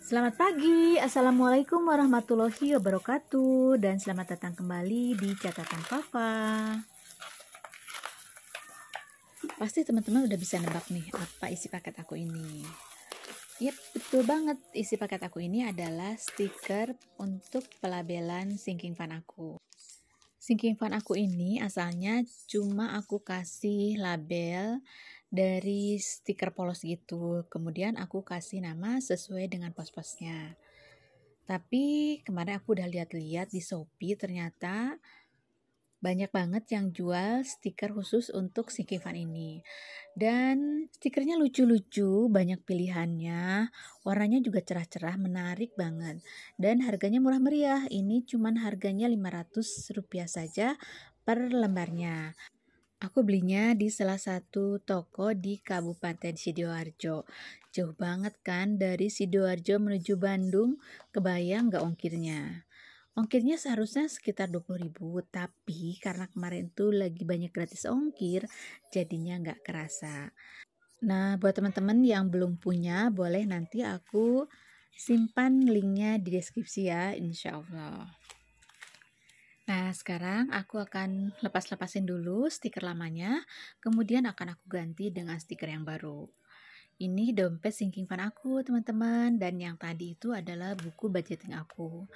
Selamat pagi, Assalamualaikum warahmatullahi wabarakatuh, dan selamat datang kembali di Catatan Papa. Pasti teman-teman udah bisa nebak nih apa isi paket aku ini. Yap, betul banget, isi paket aku ini adalah stiker untuk pelabelan sinking fan aku. Sinking fan aku ini asalnya cuma aku kasih label dari stiker polos gitu, kemudian aku kasih nama sesuai dengan pos-posnya. Tapi kemarin aku udah lihat-lihat di Shopee, ternyata banyak banget yang jual stiker khusus untuk sinking fan ini. Dan stikernya lucu-lucu, banyak pilihannya, warnanya juga cerah-cerah, menarik banget. Dan harganya murah meriah, ini cuman harganya Rp500 saja per lembarnya. Aku belinya di salah satu toko di Kabupaten Sidoarjo. Jauh banget kan dari Sidoarjo menuju Bandung, kebayang nggak ongkirnya? Ongkirnya seharusnya sekitar 20.000, tapi karena kemarin tuh lagi banyak gratis ongkir, jadinya nggak kerasa. Nah, buat teman-teman yang belum punya, boleh nanti aku simpan linknya di deskripsi ya, insya Allah. Nah, sekarang aku akan lepas-lepasin dulu stiker lamanya, kemudian akan aku ganti dengan stiker yang baru. Ini dompet sinking fan aku, teman-teman, dan yang tadi itu adalah buku budgeting aku.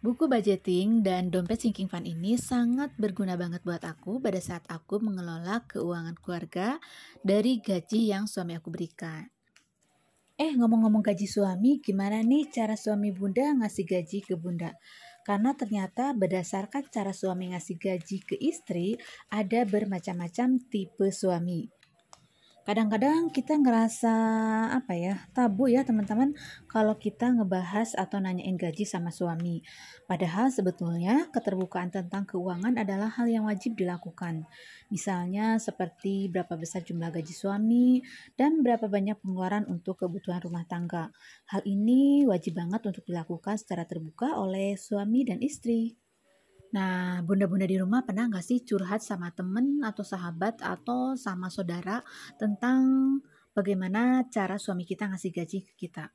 Buku budgeting dan dompet sinking fan ini sangat berguna banget buat aku pada saat aku mengelola keuangan keluarga dari gaji yang suami aku berikan. Ngomong-ngomong gaji suami, gimana nih cara suami bunda ngasih gaji ke bunda? Karena ternyata berdasarkan cara suami ngasih gaji ke istri, ada bermacam-macam tipe suami. Kadang-kadang kita ngerasa tabu ya teman-teman kalau kita ngebahas atau nanyain gaji sama suami. Padahal sebetulnya keterbukaan tentang keuangan adalah hal yang wajib dilakukan. Misalnya seperti berapa besar jumlah gaji suami dan berapa banyak pengeluaran untuk kebutuhan rumah tangga. Hal ini wajib banget untuk dilakukan secara terbuka oleh suami dan istri. Nah, bunda-bunda di rumah pernah nggak sih curhat sama temen atau sahabat atau sama saudara tentang bagaimana cara suami kita ngasih gaji ke kita?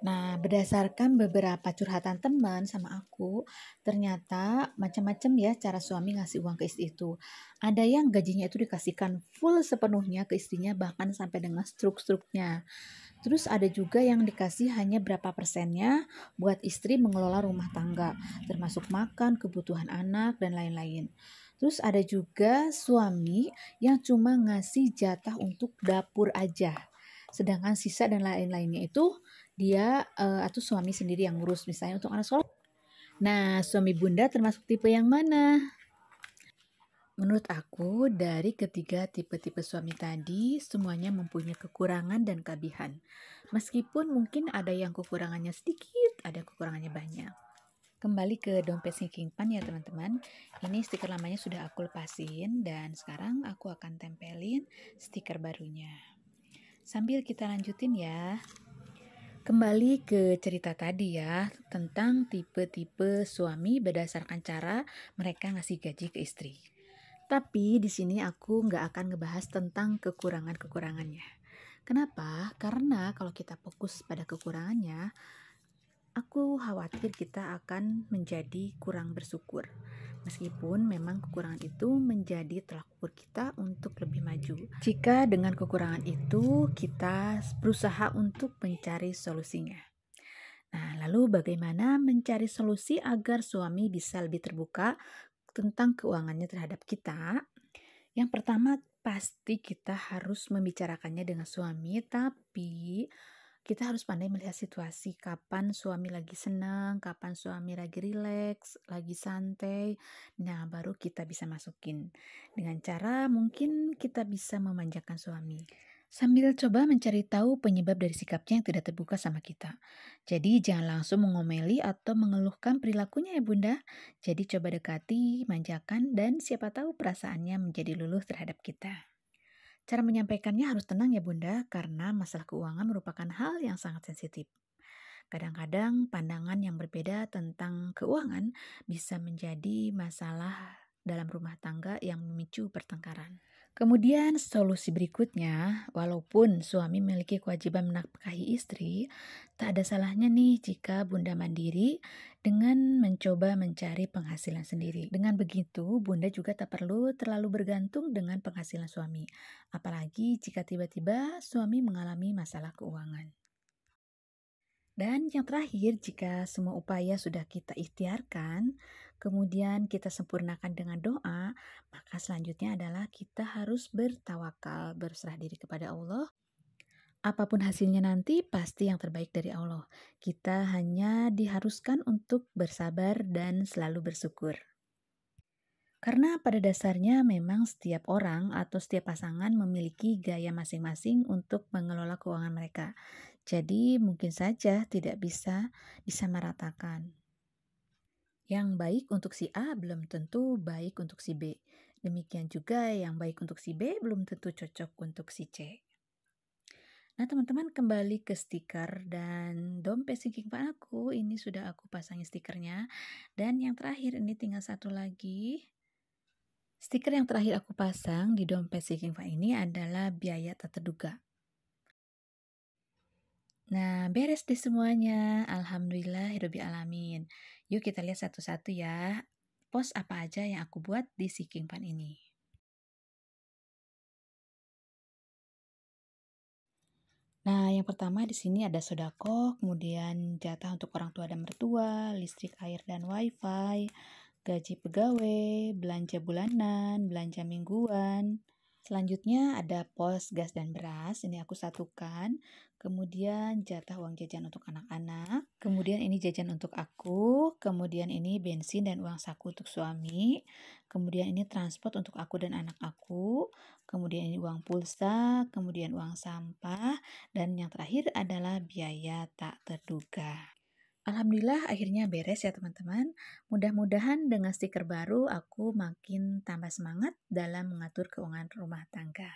Nah, berdasarkan beberapa curhatan teman sama aku, ternyata macam-macam ya cara suami ngasih uang ke istri itu. Ada yang gajinya itu dikasihkan full sepenuhnya ke istrinya, bahkan sampai dengan struk-struknya. Terus ada juga yang dikasih hanya berapa persennya buat istri mengelola rumah tangga, termasuk makan, kebutuhan anak, dan lain-lain. Terus ada juga suami yang cuma ngasih jatah untuk dapur aja. Sedangkan sisa dan lain-lainnya itu dia atau suami sendiri yang ngurus, misalnya untuk anak sekolah. Nah, suami bunda termasuk tipe yang mana? Menurut aku, dari ketiga tipe-tipe suami tadi, semuanya mempunyai kekurangan dan kelebihan. Meskipun mungkin ada yang kekurangannya sedikit, ada kekurangannya banyak. Kembali ke dompet sinking fan ya teman-teman. Ini stiker lamanya sudah aku lepasin dan sekarang aku akan tempelin stiker barunya. Sambil kita lanjutin ya. Kembali ke cerita tadi ya, tentang tipe-tipe suami berdasarkan cara mereka ngasih gaji ke istri. Tapi di sini aku nggak akan ngebahas tentang kekurangan-kekurangannya. Kenapa? Karena kalau kita fokus pada kekurangannya, aku khawatir kita akan menjadi kurang bersyukur. Meskipun memang kekurangan itu menjadi tolak ukur kita untuk lebih maju. Jika dengan kekurangan itu kita berusaha untuk mencari solusinya. Nah, lalu bagaimana mencari solusi agar suami bisa lebih terbuka tentang keuangannya terhadap kita? Yang pertama, pasti kita harus membicarakannya dengan suami, tapi kita harus pandai melihat situasi, kapan suami lagi senang, kapan suami lagi rileks, lagi santai. Nah, baru kita bisa masukin. Dengan cara mungkin kita bisa memanjakan suami. Sambil coba mencari tahu penyebab dari sikapnya yang tidak terbuka sama kita. Jadi jangan langsung mengomeli atau mengeluhkan perilakunya ya bunda. Jadi coba dekati, manjakan, dan siapa tahu perasaannya menjadi luluh terhadap kita. Cara menyampaikannya harus tenang ya bunda, karena masalah keuangan merupakan hal yang sangat sensitif. Kadang-kadang pandangan yang berbeda tentang keuangan bisa menjadi masalah dalam rumah tangga yang memicu pertengkaran. Kemudian solusi berikutnya, walaupun suami memiliki kewajiban menafkahi istri, tak ada salahnya nih jika Bunda mandiri dengan mencoba mencari penghasilan sendiri. Dengan begitu, Bunda juga tak perlu terlalu bergantung dengan penghasilan suami. Apalagi jika tiba-tiba suami mengalami masalah keuangan. Dan yang terakhir, jika semua upaya sudah kita ikhtiarkan, kemudian kita sempurnakan dengan doa, maka selanjutnya adalah kita harus bertawakal, berserah diri kepada Allah. Apapun hasilnya nanti, pasti yang terbaik dari Allah. Kita hanya diharuskan untuk bersabar dan selalu bersyukur. Karena pada dasarnya memang setiap orang atau setiap pasangan memiliki gaya masing-masing untuk mengelola keuangan mereka. Jadi mungkin saja tidak bisa disamaratakan. Yang baik untuk si A belum tentu baik untuk si B. Demikian juga yang baik untuk si B belum tentu cocok untuk si C. Nah teman-teman, kembali ke stiker dan dompet sinking Pak aku. Ini sudah aku pasangi stikernya. Dan yang terakhir ini tinggal satu lagi. Stiker yang terakhir aku pasang di dompet sinking Pak ini adalah biaya tak terduga. Nah, beres deh semuanya. Alhamdulillah, alamin. Yuk kita lihat satu-satu ya. Post apa aja yang aku buat di Sinking Fund ini. Nah, yang pertama di sini ada sodako, kemudian jatah untuk orang tua dan mertua, listrik, air, dan wifi, gaji pegawai, belanja bulanan, belanja mingguan. Selanjutnya ada pos gas dan beras, ini aku satukan. Kemudian jatah uang jajan untuk anak-anak. Kemudian ini jajan untuk aku. Kemudian ini bensin dan uang saku untuk suami. Kemudian ini transport untuk aku dan anak aku. Kemudian ini uang pulsa, kemudian uang sampah. Dan yang terakhir adalah biaya tak terduga. Alhamdulillah akhirnya beres ya teman-teman. Mudah-mudahan dengan stiker baru aku makin tambah semangat dalam mengatur keuangan rumah tangga.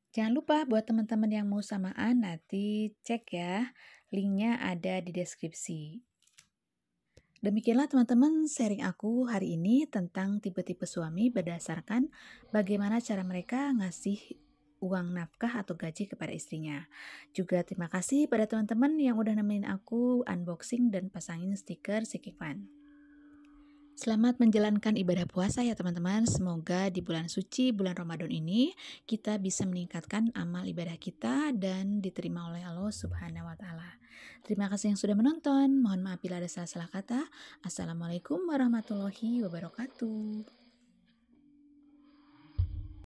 Jangan lupa buat teman-teman yang mau samaan nanti cek ya. Linknya ada di deskripsi. Demikianlah teman-teman sharing aku hari ini tentang tipe-tipe suami berdasarkan bagaimana cara mereka ngasih uang nafkah atau gaji kepada istrinya. Juga terima kasih pada teman-teman yang udah nemenin aku unboxing dan pasangin stiker Sikifan. Selamat menjalankan ibadah puasa ya teman-teman. Semoga di bulan suci, bulan Ramadan ini, kita bisa meningkatkan amal ibadah kita dan diterima oleh Allah Subhanahu wa Ta'ala. Terima kasih yang sudah menonton. Mohon maaf bila ada salah-salah kata. Assalamualaikum warahmatullahi wabarakatuh.